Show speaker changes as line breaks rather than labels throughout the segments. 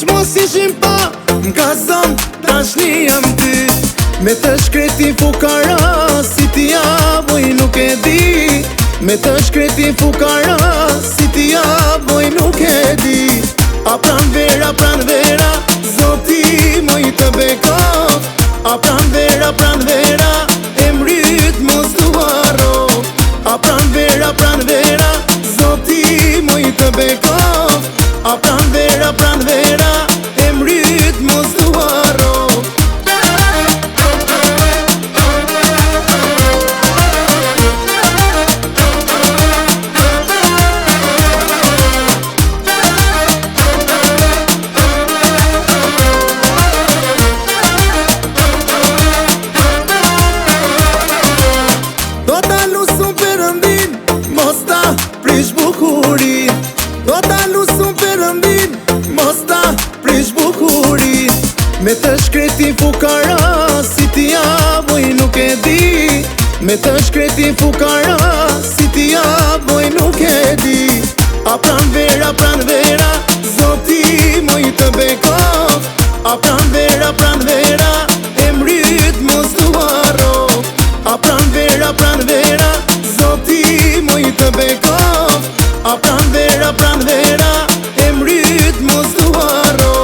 mos ishim pa, m'ka zon tashni jam ty. Me të shkreti fukara, si ti javoj nuk e di. Me të shkreti fukara, si ti javoj nuk e di. A pran vera, zoti moj të bekov. A pran vera, e mryt mos tu haro. A pran vera, zoti moj të bekov. A pran vera, e mryt mos tu haro. Me të shkreti fukara, si ti javoj nuk e di. Me të shkreti fukara, si ti javoj nuk e di. A pran vera, zoti moj të bekov. A pran vera, e mryt mos tu haro. A pran vera, zoti moj të bekov. A pran vera, e mryt mos tu haro.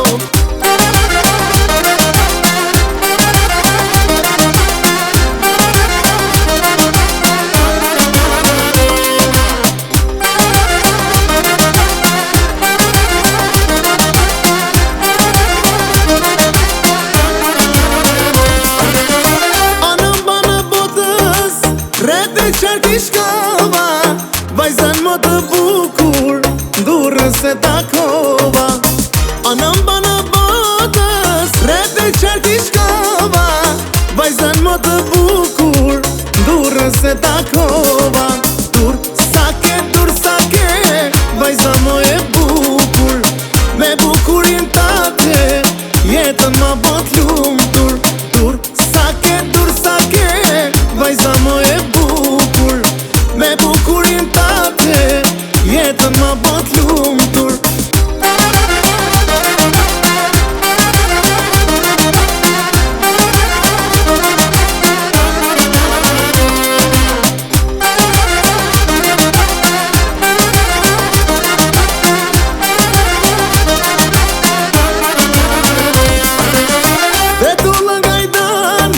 Qarti shkova, vajzën më të bukur, ndurën se takova. Anëm banë botës, rete qarti shkova, vajzën më të bukur, ndurën se takova. Dur sake, vajzën më e bukur, me bukurin tate, jetën ma bot lumtur. Dur sake, vajzën më e bukur, me bukurin tate, jetën ma bot lumtur. Vetullën gajdan,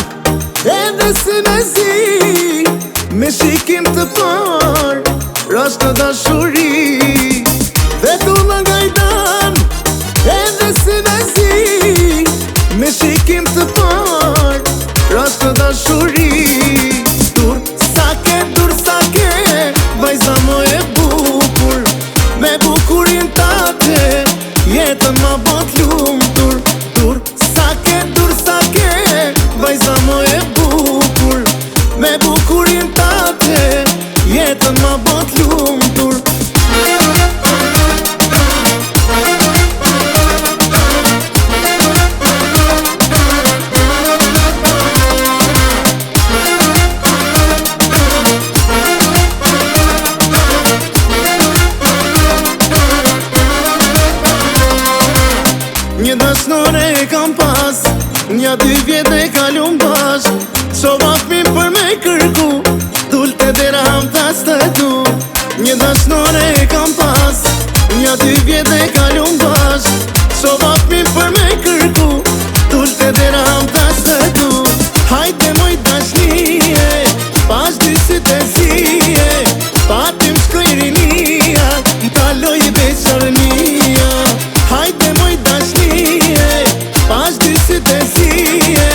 edhe si me zi, me shikim të par, rash në dashuri. Vetullën gajdan, edhe si me zi, me shikim të par, rash në dashuri. Dur sake, vajza më e bukur, me bukurin tate, jetën ma bot lumtur. Dur sake, vajza më e bukur, me bukurin tate, jetën ma bot lumtur. Një dashnore e kam pas, një 2 vjet e kalum bash. Qova fmin për me kërku, dulte dera ham tas të tu. Një dashnore e kam pas, një 2 vjet e kalum bash. Qova fmin për me kërku, dulte dera ham tas të tu. Hajte moj dashnije, pash dy sytë e zije, patim shkoj rinia, m'kaloj beqarnia. Hajte moj dashnije, pash dy sytë e zije,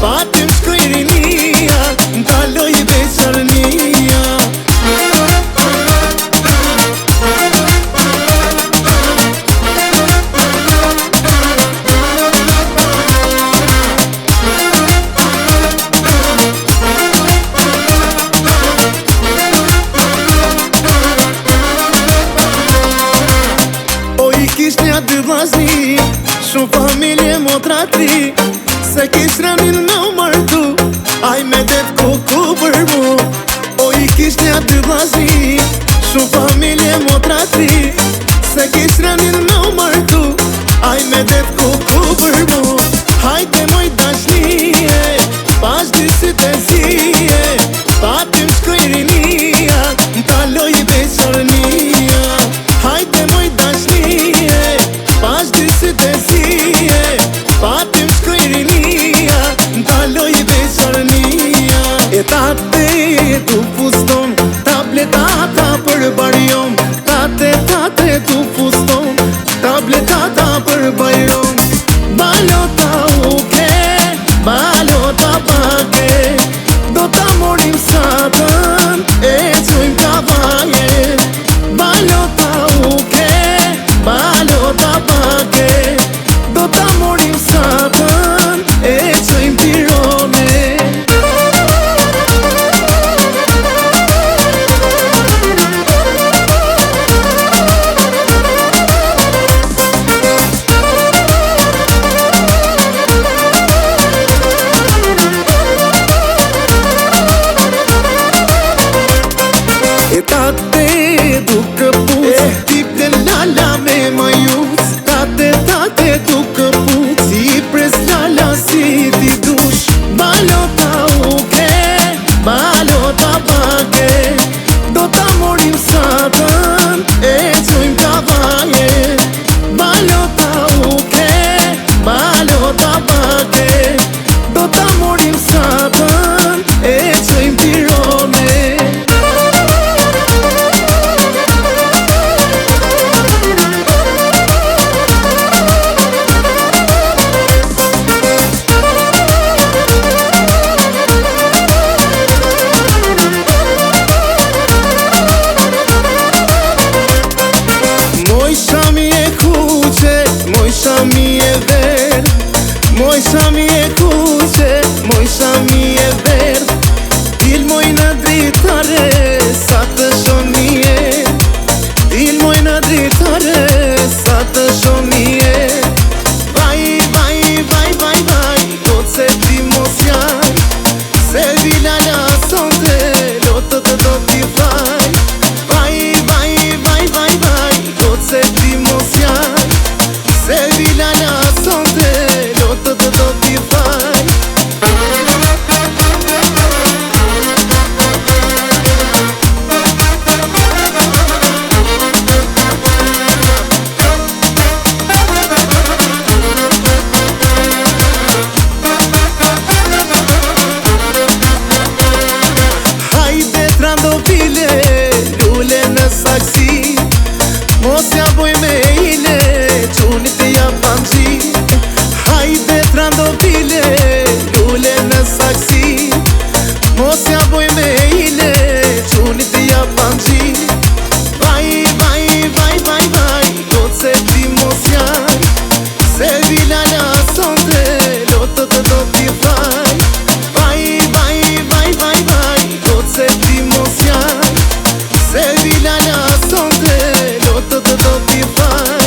patim shkoj rinia, m'kaloj beqarnia. Shumë familje motra tri, se kish rënin me u martu, aj me det kuku për mu. O i kish një 2 vllazni, shumë familje motra tri, se kish rënin me u martu, aj me me det ku për mu. Hajde moj dashnije, pas dy sytë e zije, patim shkoj rinia, m'kaloj besornia. Hajde moj dashnije, pas dy sytë e zije, patim shkoj rinia, m'kaloj besornia. E tate tu fuston, tabletata për barjon, tate tu fuston, tabletata për bajron. Balota uke, balota pake, do ta morim satën, e cujmë kavaje. Balota uke, balota pake, do ta morim satën, e cujmë pirone. E tate duke pus, tip dhe lala me majus. Tate duke pus, si pres lala si ti dush. Balota uke, balota pake, do ta morim satën, e cujmë kavaje. Balota uke, balota pake, do ta morim satën, e cujmë pirone. Moj shami e kuqe, moj shami e ver, moj shami e kuqe, moj shami e ver. Dil moj në dritare, sa të shonije, dil moj në dritare, sa të shonije. Vaj, vaj, vaj, vaj, vaj, do se ti mos jaj, se vilala sonte, lotët do t'i faj. Vaj, vaj, vaj, vaj, vaj, do se ti mos jaj, se vilala sonte, lotët do t'i faj. Hajde trandofile, lule në saksi, mos ja boj me ile, qunit e ja panxi. Hajde trandofile, lule në saksi, mos ja boj me ile, qunit e ja panxi. Vaj, vaj, vaj, vaj, vaj, do se ti mos jaj, se vilala sonte, lotët do t'i faj. Vaj, vaj, vaj, vaj, vaj, do se ti mos jaj, se vilala sonte, lotët do t'i faj.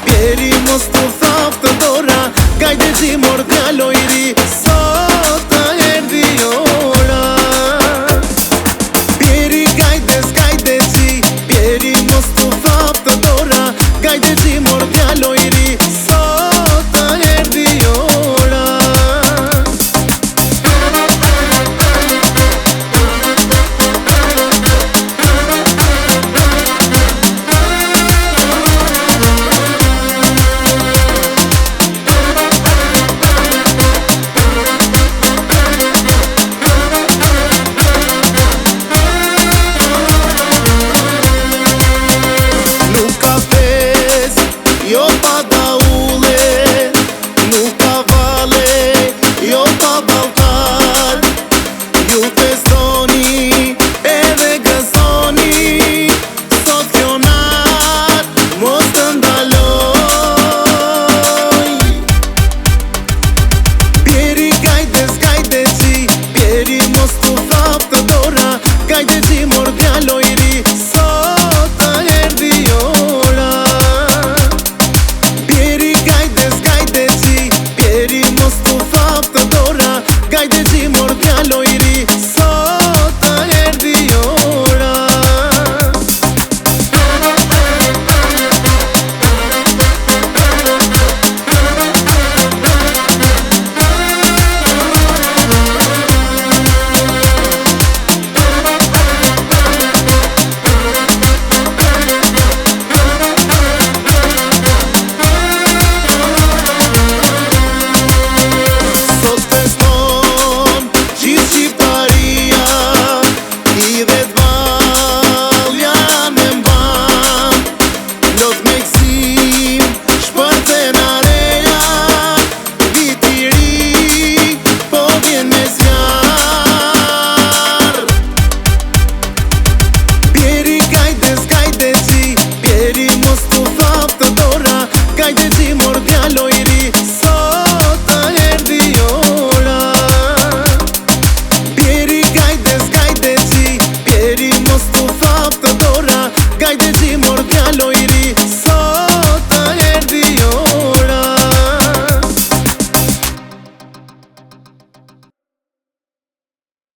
Pjeri mos t'u thaf të dora, gajde zi mor djalo i ri, sot të erdi ora. Pjeri gajde zi, pjeri mos t'u thaf të dora, gajde zi mor djalo i ri, sot të erdi ora. Nuk ka fes, mos t'u thaf të